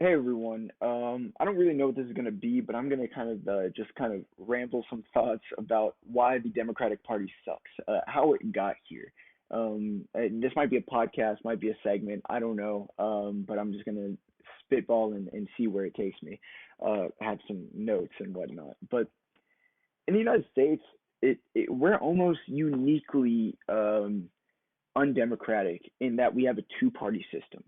Hey everyone. I don't really know what this is going to be, but I'm going to just kind of ramble some thoughts about why the Democratic Party sucks, how it got here. And this might be a podcast, might be a segment, I don't know. But I'm just going to spitball and see where it takes me. Have some notes and whatnot. But in the United States, we're almost uniquely undemocratic in that we have a two-party system.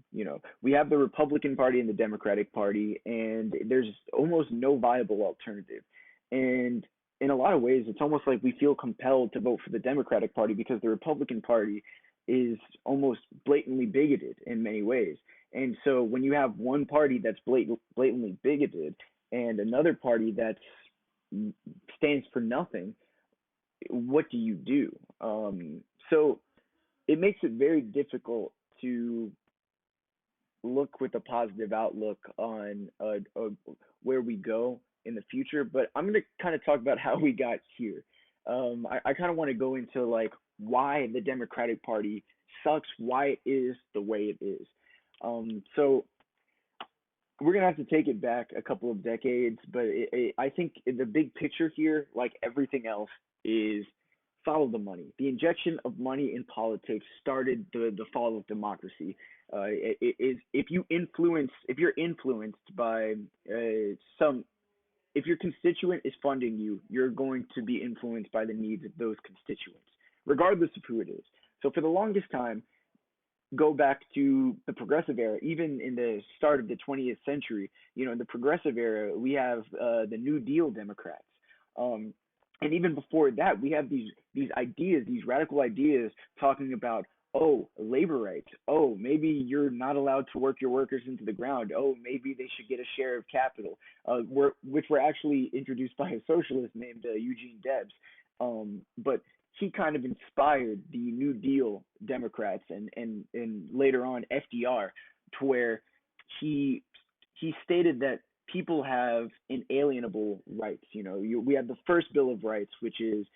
We have the Republican Party and the Democratic Party, and there's almost no viable alternative. And in a lot of ways, it's almost like we feel compelled to vote for the Democratic Party because the Republican Party is almost blatantly bigoted in many ways. And so when you have one party that's blatantly bigoted and another party that stands for nothing, what do you do? So it makes it very difficult to look with a positive outlook on where we go in the future. But I'm going to kind of talk about how we got here. I kind of want to go into like why the Democratic Party sucks, why it is the way it is. So we're gonna have to take it back a couple of decades, but I think the big picture here, like everything else, is follow the money. The injection of money in politics started the fall of democracy. If if you're influenced by some, if your constituent is funding you, you're going to be influenced by the needs of those constituents, regardless of who it is. So for the longest time, go back to the progressive era, even in the start of the 20th century, in the progressive era, we have the New Deal Democrats. Um, and even before that, we have these ideas, these radical ideas talking about, oh, labor rights. Oh, maybe you're not allowed to work your workers into the ground. Oh, maybe they should get a share of capital, which were actually introduced by a socialist named Eugene Debs. But he kind of inspired the New Deal Democrats and later on FDR to where he he stated that people have inalienable rights. We have the first Bill of Rights, which is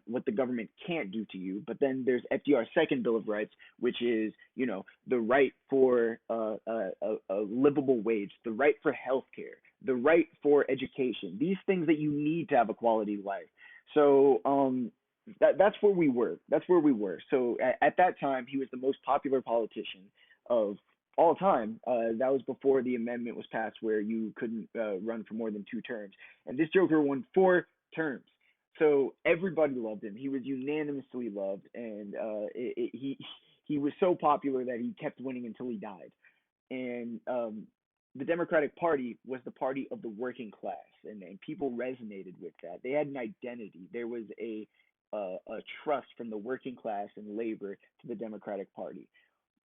what the government can't do to you. But then there's FDR's second Bill of Rights, which is the right for a livable wage, the right for health care, the right for education. These things that you need to have a quality life. So that's where we were. That's where we were. So at that time, he was the most popular politician of all time. That was before the amendment was passed, where you couldn't run for more than two terms. And this Joker won four terms. So everybody loved him. He was unanimously loved, and he was so popular that he kept winning until he died. And the Democratic Party was the party of the working class, and people resonated with that. They had an identity. There was a trust from the working class and labor to the Democratic Party.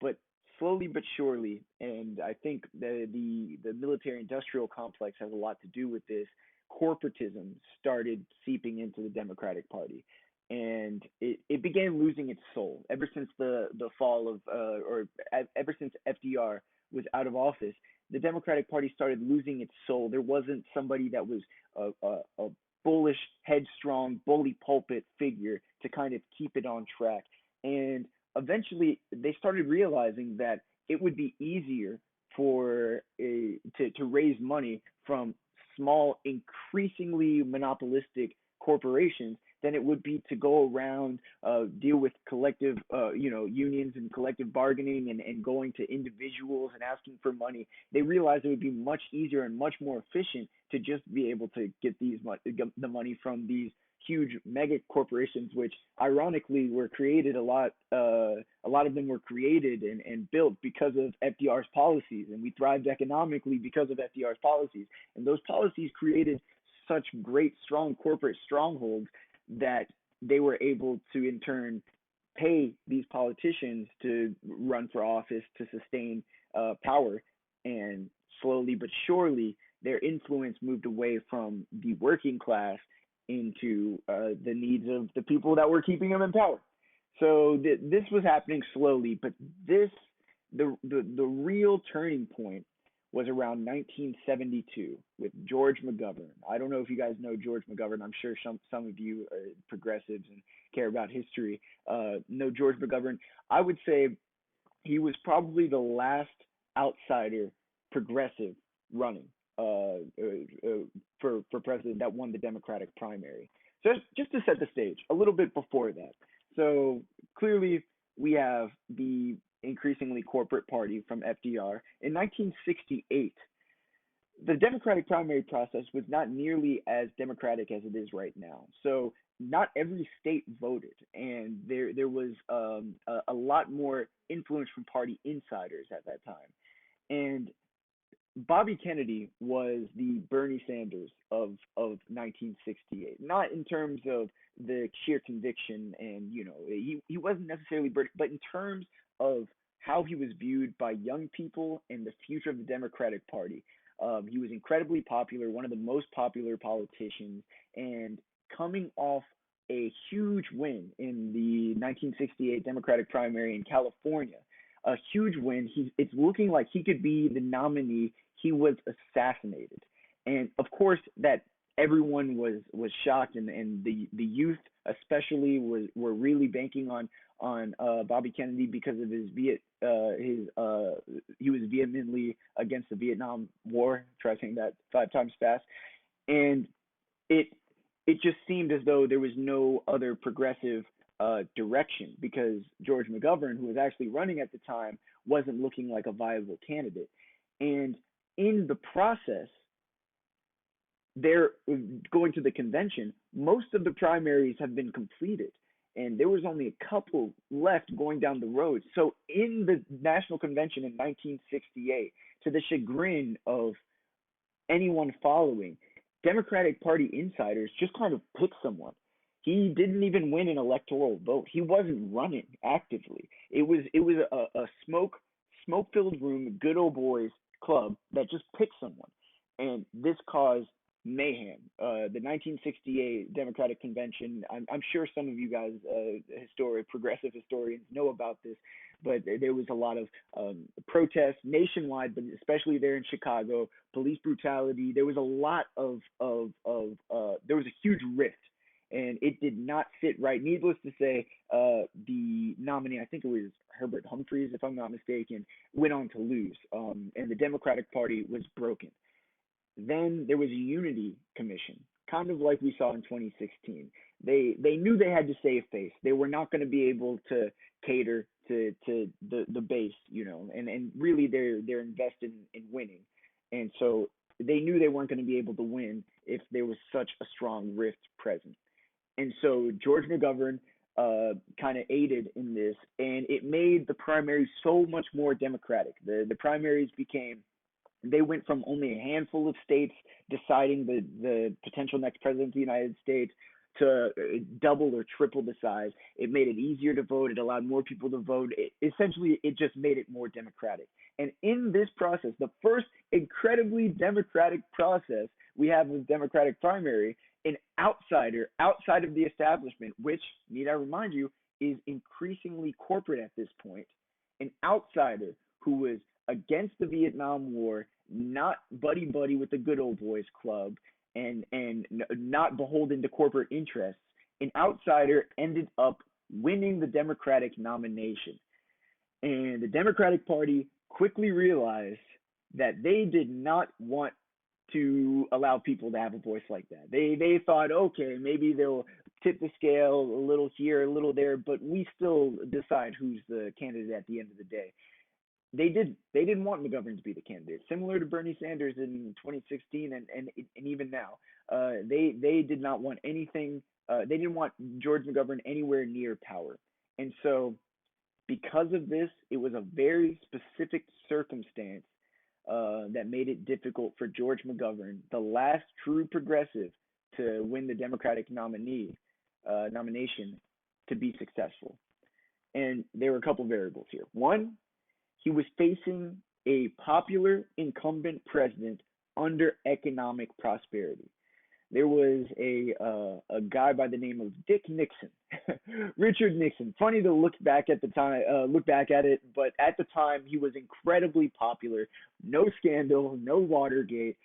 But slowly but surely, and I think the military industrial complex has a lot to do with this. Corporatism started seeping into the Democratic Party, and it began losing its soul ever since the fall of ever since FDR was out of office. The Democratic Party started losing its soul. There wasn't somebody that was a bullish, headstrong, bully pulpit figure to kind of keep it on track. And eventually, they started realizing that it would be easier to raise money from small, increasingly monopolistic corporations than it would be to go around, deal with collective, unions and collective bargaining, and going to individuals and asking for money. They realized it would be much easier and much more efficient to just be able to get the money from these huge mega corporations, which ironically were created a lot of them were created and built because of FDR's policies, and we thrived economically because of FDR's policies. And those policies created such great, strong corporate strongholds that they were able to, in turn, pay these politicians to run for office to sustain power. And slowly but surely, their influence moved away from the working class into the needs of the people that were keeping them in power. So this was happening slowly, but the real turning point was around 1972 with George McGovern. I don't know if you guys know George McGovern. I'm sure some of you progressives and care about history know George McGovern. I would say he was probably the last outsider progressive running for president that won the Democratic primary. So just to set the stage, a little bit before that. So clearly, we have the increasingly corporate party from FDR. In 1968, the Democratic primary process was not nearly as democratic as it is right now. So not every state voted, and there was a lot more influence from party insiders at that time. And Bobby Kennedy was the Bernie Sanders of 1968. Not in terms of the sheer conviction, and he wasn't necessarily Bernie, but in terms of how he was viewed by young people and the future of the Democratic Party. He was incredibly popular, one of the most popular politicians, and coming off a huge win in the 1968 Democratic primary in California, a huge win. It's looking like he could be the nominee. He was assassinated, and of course that everyone was shocked, and the youth especially were really banking on Bobby Kennedy because of he was vehemently against the Vietnam War. Try saying that 5 times fast, and it it just seemed as though there was no other progressive direction because George McGovern, who was actually running at the time, wasn't looking like a viable candidate. And in the process, they're going to the convention. Most of the primaries have been completed, and there was only a couple left going down the road. So in the national convention in 1968, to the chagrin of anyone following, Democratic Party insiders just kind of picked someone. He didn't even win an electoral vote. He wasn't running actively. It was a smoke filled room, good old boys club that just picked someone, and this caused mayhem. The 1968 Democratic Convention. I'm sure some of you guys, progressive historians, know about this, but there was a lot of protests nationwide, but especially there in Chicago. Police brutality. There was a lot there was a huge rift, and it did not sit right. Needless to say, the nominee, I think it was Herbert Humphreys, if I'm not mistaken, went on to lose, and the Democratic Party was broken. Then there was a unity commission, kind of like we saw in 2016. They knew they had to save face. They were not going to be able to cater to the base, and really they're invested in winning, and so they knew they weren't going to be able to win if there was such a strong rift present. And so George McGovern kind of aided in this, and it made the primaries so much more democratic. The primaries became, they went from only a handful of states deciding the potential next president of the United States to double or triple the size. It made it easier to vote. It allowed more people to vote. Essentially, it just made it more democratic. And in this process, the first incredibly democratic process we have with Democratic primary, an outsider outside of the establishment, which, need I remind you, is increasingly corporate at this point, an outsider who was against the Vietnam War, not buddy buddy with the good old boys club, and not beholden to corporate interests, an outsider ended up winning the Democratic nomination. And the Democratic Party quickly realized that they did not want to allow people to have a voice like that. They thought, okay, maybe they'll tip the scale a little here, a little there, but we still decide who's the candidate at the end of the day. They didn't want McGovern to be the candidate, similar to Bernie Sanders in 2016 and even now. They did not want anything. They didn't want George McGovern anywhere near power, and so because of this, it was a very specific circumstance that made it difficult for George McGovern, the last true progressive to win the Democratic nomination, to be successful. And there were a couple variables here. One, he was facing a popular incumbent president under economic prosperity. There was a guy by the name of Dick Nixon, Richard Nixon. Funny to look back at the time, look back at it, but at the time he was incredibly popular. No scandal, no Watergate.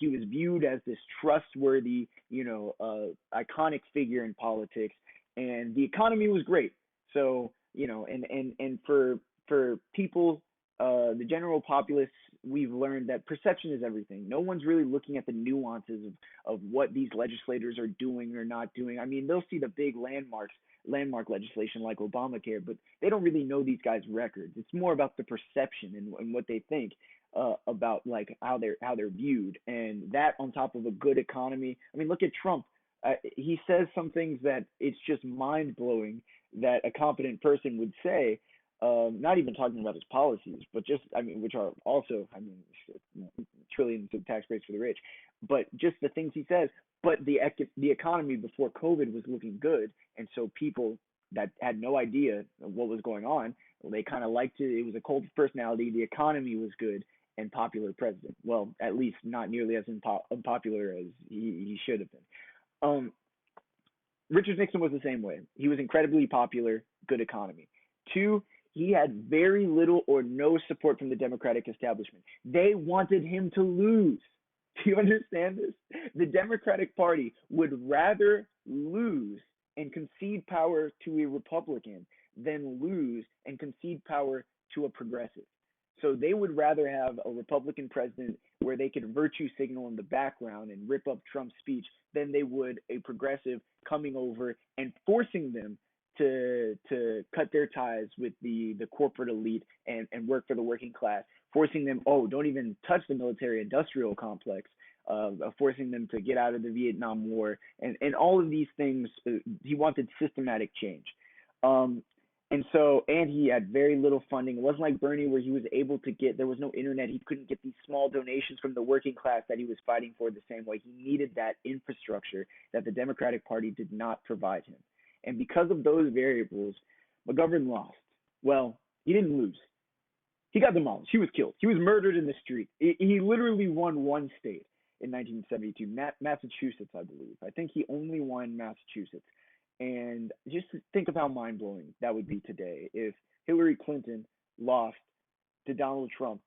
He was viewed as this trustworthy, iconic figure in politics, and the economy was great. So and for people, the general populace we've learned that perception is everything. No one's really looking at the nuances of what these legislators are doing or not doing. I mean, they'll see the big landmark legislation like Obamacare, but they don't really know these guys' records. It's more about the perception and what they think about like how they're viewed, and that on top of a good economy. I mean, look at Trump. He says some things that it's just mind blowing that a competent person would say. Not even talking about his policies, but just I mean, which are also I mean, trillions of tax breaks for the rich, but just the things he says. But the economy before COVID was looking good, and so people that had no idea what was going on, well, they kind of liked it. It was a cold personality. The economy was good and popular president. Well, at least not nearly as unpopular as he should have been. Um, Richard Nixon was the same way. He was incredibly popular, good economy. Two, he had very little or no support from the Democratic establishment. They wanted him to lose. Do you understand this? The Democratic Party would rather lose and concede power to a Republican than lose and concede power to a progressive. So they would rather have a Republican president where they could virtue signal in the background and rip up Trump's speech than they would a progressive coming over and forcing them to cut their ties with the corporate elite and work for the working class, forcing them, oh, don't even touch the military industrial complex, forcing them to get out of the Vietnam War, and all of these things. He wanted systematic change. Um, and he had very little funding. It wasn't like Bernie where he was able to get, there was no internet. He couldn't get these small donations from the working class that he was fighting for the same way. He needed that infrastructure that the Democratic Party did not provide him. And because of those variables, McGovern lost. Well, he didn't lose. He got demolished. He was killed. He was murdered in the street. He literally won one state in 1972, Massachusetts, I believe. I think he only won Massachusetts. And just think of how mind blowing that would be today if Hillary Clinton lost to Donald Trump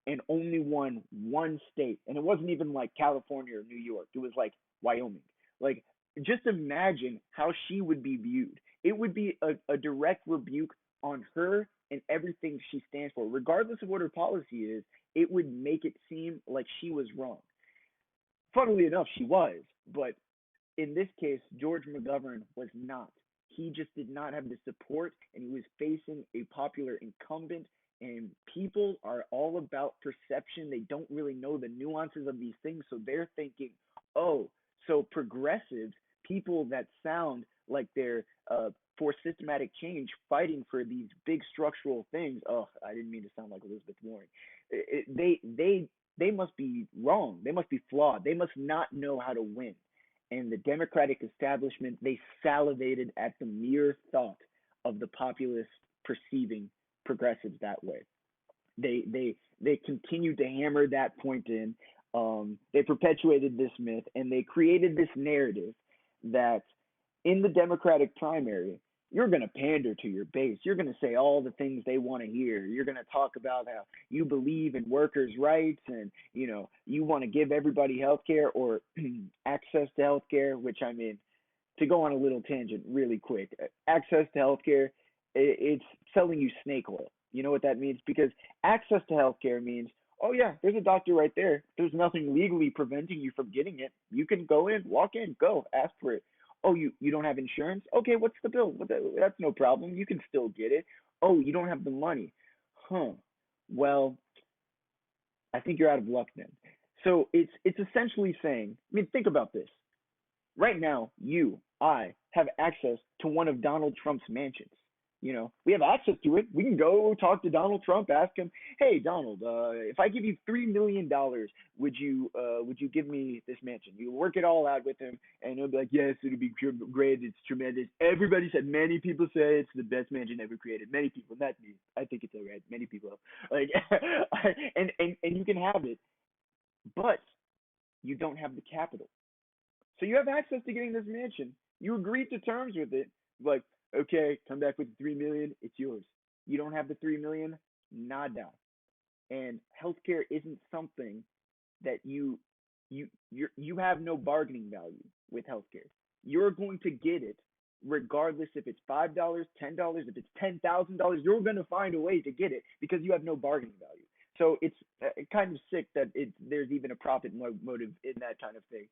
and only won one state. And it wasn't even like California or New York, it was like Wyoming. Like, just imagine how she would be viewed. It would be a direct rebuke on her and everything she stands for. Regardless of what her policy is, it would make it seem like she was wrong. Funnily enough, she was, but in this case, George McGovern was not. He just did not have the support, and he was facing a popular incumbent. And people are all about perception. They don't really know the nuances of these things, so they're thinking, oh, so progressives, people that sound like they're for systematic change, fighting for these big structural things. Oh, I didn't mean to sound like Elizabeth Warren. They must be wrong. They must be flawed. They must not know how to win. And the Democratic establishment, they salivated at the mere thought of the populace perceiving progressives that way. They continued to hammer that point in. They perpetuated this myth and they created this narrative that in the Democratic primary, you're going to pander to your base. You're going to say all the things they want to hear. You're going to talk about how you believe in workers' rights and, you want to give everybody health care or access to health care, which I mean, to go on a little tangent really quick, access to health care, it's selling you snake oil. You know what that means? Because access to health care means, oh yeah, there's a doctor right there. There's nothing legally preventing you from getting it. You can go in, walk in, go, ask for it. Oh, you don't have insurance? Okay, what's the bill? That's no problem. You can still get it. Oh, you don't have the money. Huh. Well, I think you're out of luck then. So it's essentially saying, I mean, think about this. Right now, I have access to one of Donald Trump's mansions. We have access to it. We can go talk to Donald Trump, ask him, "Hey, Donald, if I give you $3 million, would you give me this mansion?" You work it all out with him, and he'll be like, "Yes, it'll be great. It's tremendous. Everybody said. Many people say it's the best mansion ever created. Many people, not me. I think it's alright. Many people like, and you can have it, but you don't have the capital. So you have access to getting this mansion. You agreed to terms with it. Like, okay, come back with the 3 million, it's yours. You don't have the 3 million, nada. And healthcare isn't something that you have no bargaining value with healthcare. You're going to get it regardless if it's $5, $10, if it's $10,000, you're going to find a way to get it because you have no bargaining value. So it's kind of sick that there's even a motive in that kind of thing.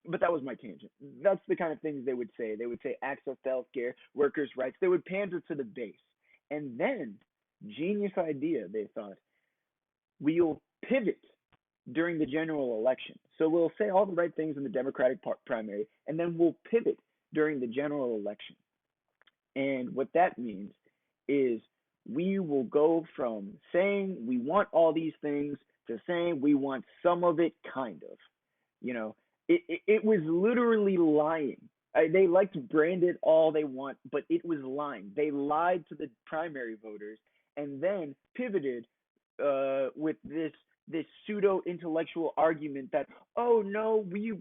But that was my tangent. That's the kind of things they would say. They would say access to healthcare, workers' rights. They would pander to the base, and then genius idea. They thought we'll pivot during the general election. So we'll say all the right things in the Democratic primary, and then we'll pivot during the general election. And what that means is we will go from saying we want all these things to saying we want some of it, kind of. You know, it was literally lying. They like to brand it all they want, but it was lying. They lied to the primary voters and then pivoted with this pseudo intellectual argument that, oh no, we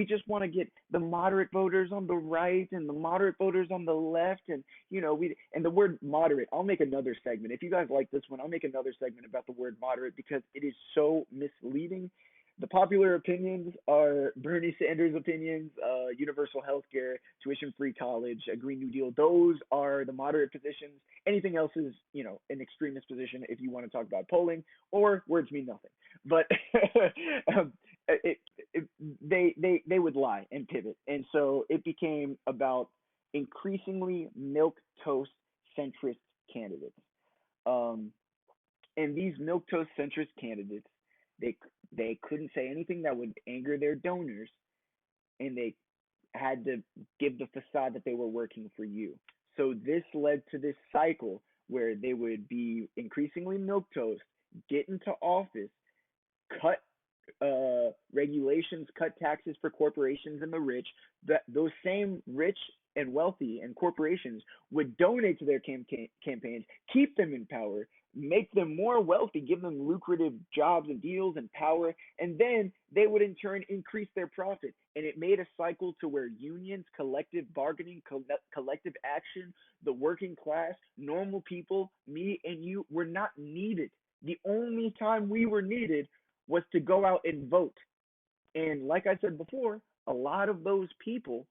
just want to get the moderate voters on the right and the moderate voters on the left, and we, and the word moderate, I'll make another segment. If you guys like this one, I'll make another segment about the word moderate because it is so misleading. The popular opinions are Bernie Sanders' opinions, universal health care, tuition free college, a Green New Deal. Those are the moderate positions. Anything else is, an extremist position if you want to talk about polling, or words mean nothing. But um, they would lie and pivot. And so it became about increasingly milk toast centrist candidates. Um, and these milk toast centrist candidates, they they couldn't say anything that would anger their donors, and they had to give the facade that they were working for you. So this led to this cycle where they would be increasingly milk toast, get into office, cut regulations, cut taxes for corporations and the rich. That those same rich and wealthy and corporations would donate to their campaigns, keep them in power, make them more wealthy, give them lucrative jobs and deals and power, and then they would in turn increase their profit. And it made a cycle to where unions, collective bargaining, collective action, the working class, normal people, me and you, were not needed. The only time we were needed was to go out and vote. And like I said before, a lot of those people,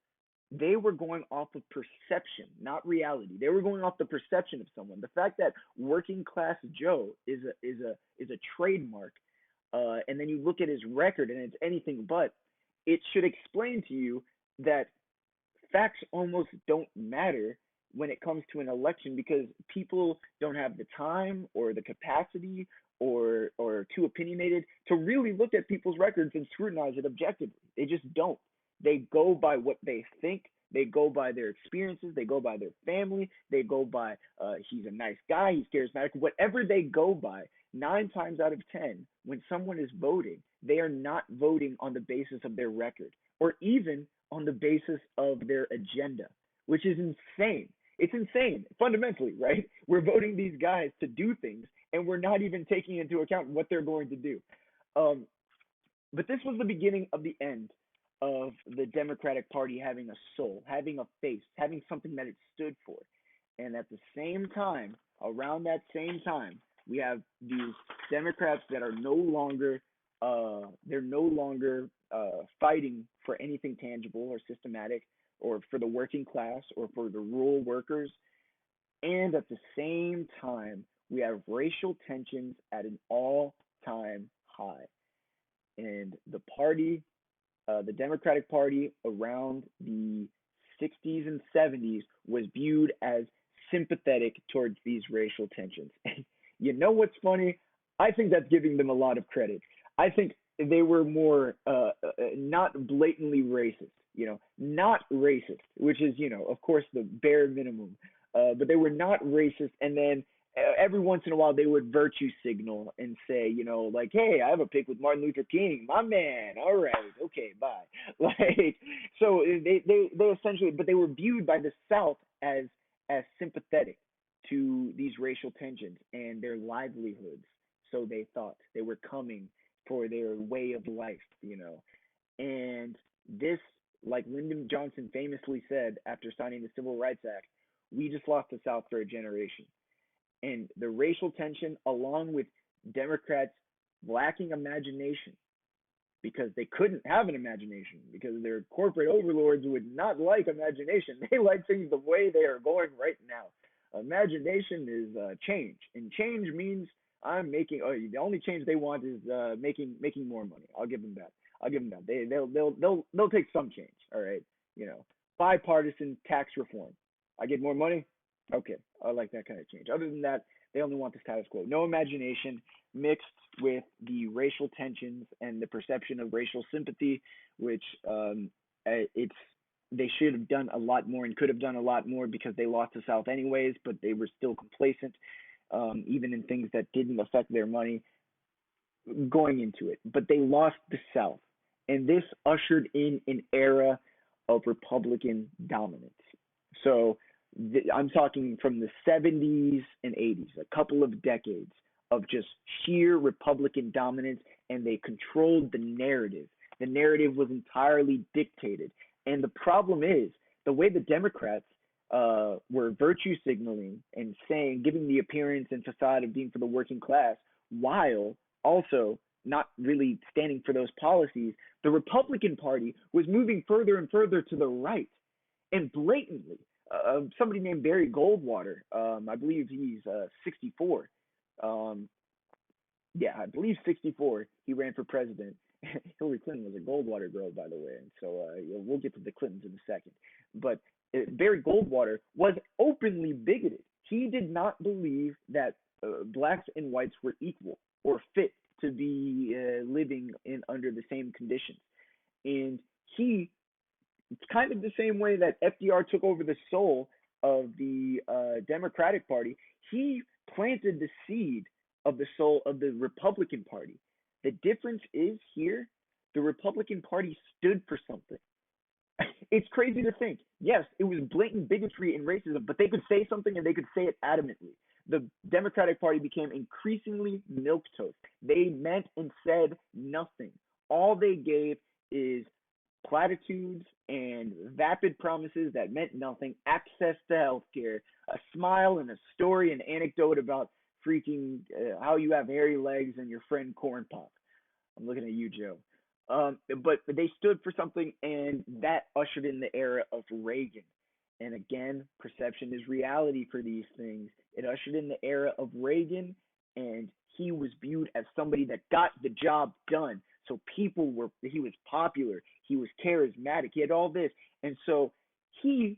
they were going off of perception, not reality. They were going off the perception of someone. The fact that working class Joe is a trademark, and then you look at his record and it's anything but, it should explain to you that facts almost don't matter when it comes to an election because people don't have the time or the capacity or too opinionated to really look at people's records and scrutinize it objectively. They just don't. They go by what they think. They go by their experiences. They go by their family. They go by he's a nice guy. He's charismatic. Whatever they go by, 9 times out of 10, when someone is voting, they are not voting on the basis of their record or even on the basis of their agenda, which is insane. It's insane fundamentally, right? We're voting these guys to do things, and we're not even taking into account what they're going to do. Um, but this was the beginning of the end of the Democratic Party having a soul, having a face, having something that it stood for. And at the same time, around that same time, we have these Democrats that are no longer they're no longer fighting for anything tangible or systematic or for the working class or for the rural workers. And at the same time, we have racial tensions at an all-time high. And the Democratic Party around the 60s and 70s was viewed as sympathetic towards these racial tensions. You know what's funny? I think that's giving them a lot of credit. I think they were more not blatantly racist, not racist, which is, of course, the bare minimum. But they were not racist. And then every once in a while they would virtue signal and say, like, hey, I have a pic with Martin Luther King, my man. All right, okay, bye. Like, so they essentially, but they were viewed by the South as sympathetic to these racial tensions and their livelihoods. So they thought they were coming for their way of life. And this, like Lyndon Johnson famously said after signing the Civil Rights Act, we just lost the South for a generation. And the racial tension, along with Democrats lacking imagination, because they couldn't have an imagination, because their corporate overlords would not like imagination. They like things the way they are going right now. Imagination is change, and change means I'm making. Oh, the only change they want is making more money. I'll give them that. I'll give them that. They'll take some change. All right, you know, bipartisan tax reform. I get more money. Okay, I like that kind of change. Other than that, they only want the status quo. No imagination mixed with the racial tensions and the perception of racial sympathy, which it's they should have done a lot more and could have done a lot more because they lost the South anyways, but they were still complacent, even in things that didn't affect their money going into it. But they lost the South, and this ushered in an era of Republican dominance. So I'm talking from the 70s and 80s, a couple of decades of just sheer Republican dominance, and they controlled the narrative. The narrative was entirely dictated. And the problem is the way the Democrats were virtue signaling and saying, giving the appearance and facade of being for the working class, while also not really standing for those policies, the Republican Party was moving further and further to the right and blatantly. Somebody named Barry Goldwater, I believe he's 64. Um, yeah, I believe 64. He ran for president. Hillary Clinton was a Goldwater girl, by the way, and so we'll get to the Clintons in a second. But Barry Goldwater was openly bigoted. He did not believe that blacks and whites were equal or fit to be living in under the same conditions, and he it's kind of the same way that FDR took over the soul of the Democratic Party. He planted the seed of the soul of the Republican Party. The difference is here, the Republican Party stood for something. It's crazy to think. Yes, it was blatant bigotry and racism, but they could say something and they could say it adamantly. The Democratic Party became increasingly milquetoast. They meant and said nothing. All they gave is platitudes and vapid promises that meant nothing, access to healthcare, a smile and a story, an anecdote about freaking how you have hairy legs and your friend Corn Pop. I'm looking at you, Joe. But they stood for something, and that ushered in the era of Reagan. And again, perception is reality for these things. It ushered in the era of Reagan, and he was viewed as somebody that got the job done. So he was popular, he was charismatic, he had all this. And so he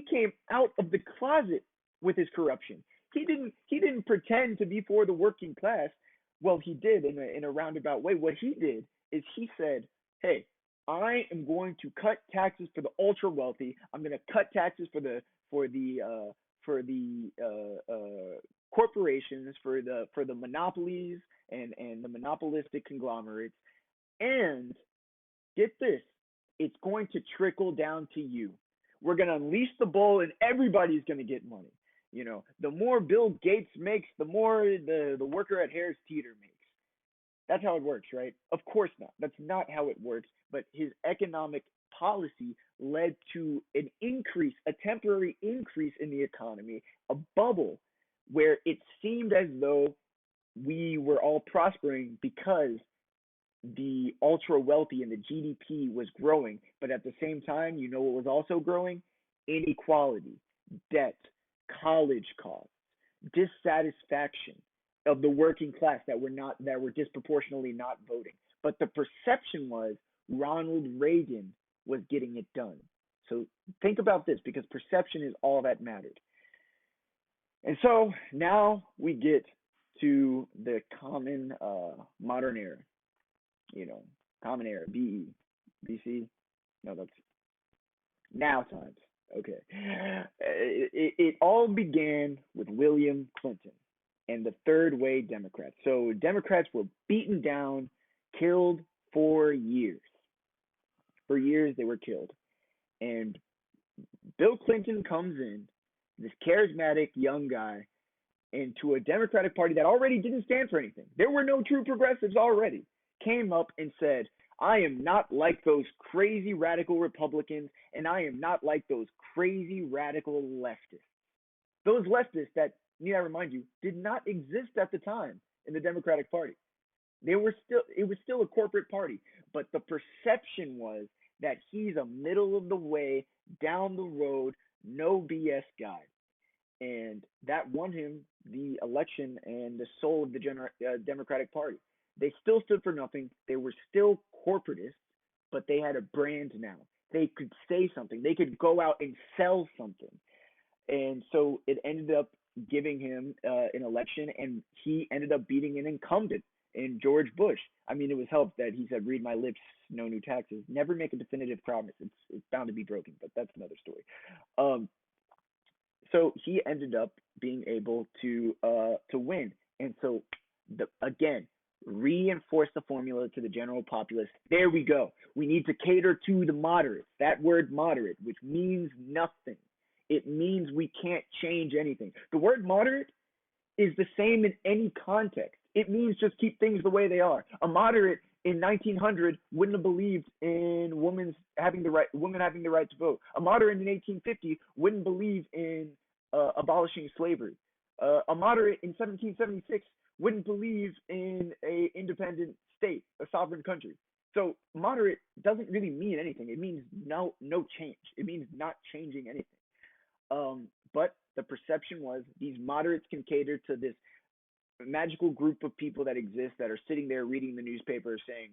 came out of the closet with his corruption. He didn't pretend to be for the working class. Well, he did in a roundabout way. What he did is he said, "Hey, I am going to cut taxes for the ultra wealthy. I'm going to cut taxes for the corporations, for the monopolies and the monopolistic conglomerates. And get this, it's going to trickle down to you. We're going to unleash the bull, and everybody's going to get money. You know, the more Bill Gates makes, the more the worker at Harris Teeter makes. That's how it works, right? Of course not. That's not how it works. But his economic policy led to an increase, a temporary increase in the economy, a bubble where it seemed as though we were all prospering because the ultra wealthy and the GDP was growing. But at the same time, you know what was also growing? Inequality, debt, college costs, dissatisfaction of the working class that were disproportionately not voting. But the perception was Ronald Reagan was getting it done. So think about this, because perception is all that mattered. And so now we get to the common modern era, common era, BE, BC. No, that's now times. Okay. It all began with William Clinton and the Third Way Democrats. So Democrats were beaten down, killed for years. For years, they were killed. And Bill Clinton comes in, this charismatic young guy, into a Democratic Party that already didn't stand for anything. There were no true progressives already. Came up and said, I am not like those crazy radical Republicans, and I am not like those crazy radical leftists. Those leftists that, need I remind you, did not exist at the time in the Democratic Party. It was still a corporate party, but the perception was that he's a middle of the way, down the road, no BS guy. and that won him the election and the soul of the Democratic Party. They still stood for nothing. They were still corporatists, but they had a brand now. They could say something. They could go out and sell something. And so it ended up giving him an election, and he ended up beating an incumbent in George Bush. I mean, it was helped that he said, "Read my lips, no new taxes." Never make a definitive promise. It's bound to be broken, but that's another story. Um, so he ended up being able to win, and so again, reinforce the formula to the general populace. There we go. We need to cater to the moderates. That word moderate, which means nothing. It means we can't change anything. The word moderate is the same in any context. It means just keep things the way they are. A moderate in 1900 wouldn't have believed in women having the right to vote. A moderate in 1850 wouldn't believe in abolishing slavery. A moderate in 1776 wouldn't believe in a independent state, a sovereign country. So moderate doesn't really mean anything. It means no change. It means not changing anything. But the perception was these moderates can cater to this magical group of people that exist that are sitting there reading the newspaper saying,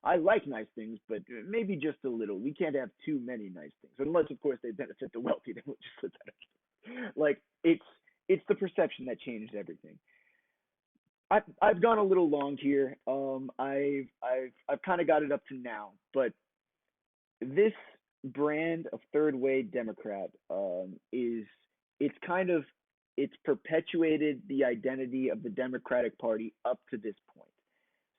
I like nice things, but maybe just a little. We can't have too many nice things. Unless, of course, they benefit the wealthy. Then we'll just let that up. Like, it's the perception that changed everything. I've gone a little long here. I've kind of got it up to now, but this brand of third way Democrat is it's kind of it's perpetuated the identity of the Democratic Party up to this point.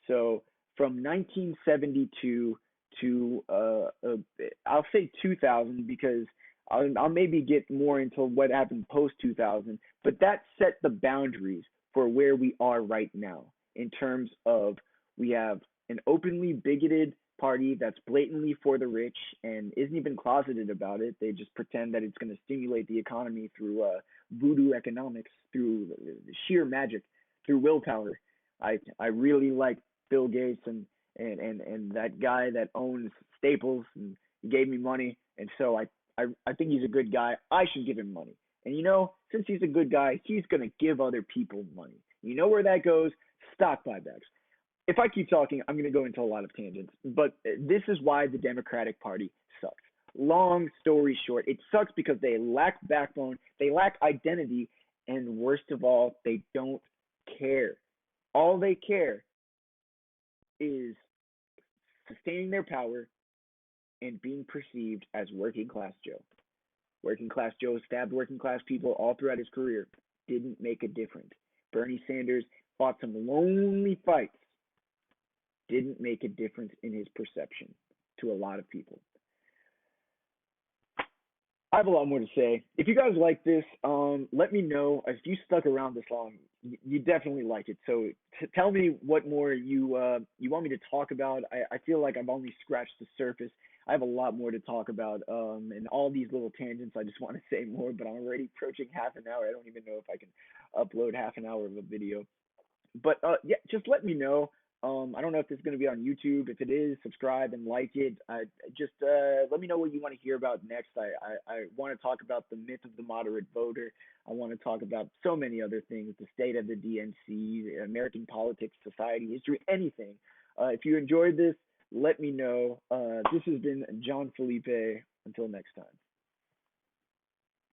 So from 1972 to I'll say 2000 because I'll maybe get more into what happened post 2000, but that set the boundaries for where we are right now in terms of we have an openly bigoted party that's blatantly for the rich and isn't even closeted about it. They just pretend that it's going to stimulate the economy through voodoo economics, through sheer magic, through willpower. I really like Bill Gates and that guy that owns Staples and he gave me money, and so I think he's a good guy. I should give him money. And since he's a good guy, he's going to give other people money. You know where that goes? Stock buybacks. If I keep talking, I'm going to go into a lot of tangents, but this is why the Democratic Party sucks. Long story short, it sucks because they lack backbone, they lack identity, and worst of all, they don't care. All they care is sustaining their power and being perceived as working class Joe. Working class Joe stabbed working class people all throughout his career. Didn't make a difference. Bernie Sanders fought some lonely fights. Didn't make a difference in his perception to a lot of people. I have a lot more to say. If you guys like this, let me know. If you stuck around this long, you definitely like it. So tell me what more you want me to talk about. I feel like I've only scratched the surface. I have a lot more to talk about, and all these little tangents. I just want to say more, but I'm already approaching half an hour. I don't even know if I can upload half an hour of a video. But yeah, just let me know. I don't know if this is going to be on YouTube. If it is, subscribe and like it. Just let me know what you want to hear about next. I want to talk about the myth of the moderate voter. I want to talk about so many other things, the state of the DNC, American politics, society, history, anything. If you enjoyed this, let me know. This has been John Felipe. Until next time.